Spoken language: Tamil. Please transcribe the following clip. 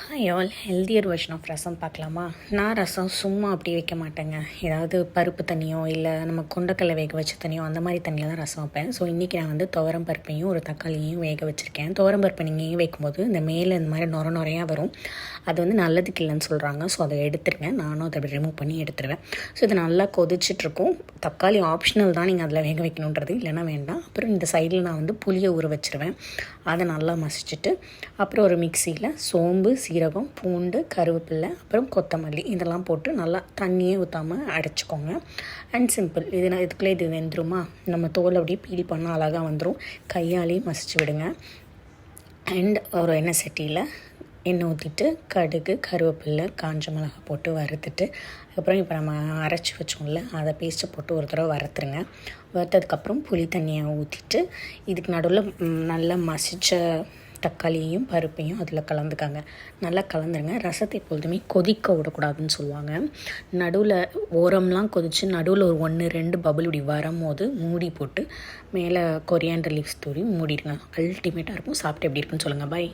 Hi all, healthier version of rasam பார்க்கலாமா? நான் ரசம் சும்மா அப்படி வைக்க மாட்டேங்க. ஏதாவது பருப்பு தண்ணியோ இல்லை நம்ம கொண்டக்கடலை வேக வச்ச தண்ணியோ அந்த மாதிரி தண்ணியில் தான் ரசம் வைப்பேன். ஸோ இன்றைக்கி நான் வந்து துவரம் பருப்பையும் ஒரு தக்காளியையும் வேக வச்சுருக்கேன். துவரம் பருப்பை நீங்கள் வைக்கும்போது இந்த மேலே இந்த மாதிரி நுரையாக வரும். அது வந்து நல்லதுக்கு இல்லைன்னு சொல்கிறாங்க. ஸோ அதை எடுத்துருங்க. நானும் அதை அப்படி ரிமூவ் பண்ணி எடுத்துருவேன். ஸோ இது நல்லா கொதிச்சிட்ருக்கும். தக்காளி ஆப்ஷனல் தான், நீங்கள் அதில் வேக வைக்கணுன்றது இல்லைன்னா வேண்டாம். அப்புறம் இந்த சைடில் நான் வந்து புளியை ஊற வச்சுருவேன். அதை நல்லா மசிச்சுட்டு அப்புறம் ஒரு மிக்சியில் சோம்பு, சீரகம், பூண்டு, கருவேப்பிலை, அப்புறம் கொத்தமல்லி இதெல்லாம் போட்டு நல்லா தண்ணியே ஊற்றாமல் அடைச்சிக்கோங்க. And simple. இதுக்குள்ளே இது வெந்துருமா, நம்ம தோல் அப்படியே பீல் பண்ணால் அழகாக வந்துடும். கையாலேயே மசிச்சு விடுங்க. அண்ட் ஒரு எண்ணெய் சட்டியில் எண்ணெய் ஊற்றிட்டு கடுகு, கருவேப்பிலை, காஞ்ச மிளகாய் போட்டு வறுத்துட்டு அதுக்கப்புறம் இப்போ நம்ம அரைச்சி வச்சோம்ல அதை பேஸ்ட்டை போட்டு ஒரு தடவை வறுத்துருங்க. வறுத்ததுக்கப்புறம் புளி தண்ணியை ஊற்றிட்டு இதுக்கு நடுவில் நல்லா மசித்த தக்காளியையும் பருப்பையும் அதில் கலந்துக்காங்க. நல்லா கலந்துருங்க. ரசத்தை எப்பொழுதுமே கொதிக்க விடக்கூடாதுன்னு சொல்லுவாங்க. நடுவில் ஓரம்லாம் கொதித்து நடுவில் ஒரு 1-2 பபுள் இப்படி வரும்போது மூடி போட்டு மேலே கொரியாண்டர் லீவ்ஸ் தூவி மூடிடுங்க. அல்டிமேட்டாக இருக்கும். சாப்பிட்டு எப்படி இருக்குன்னு சொல்லுங்கள். பை.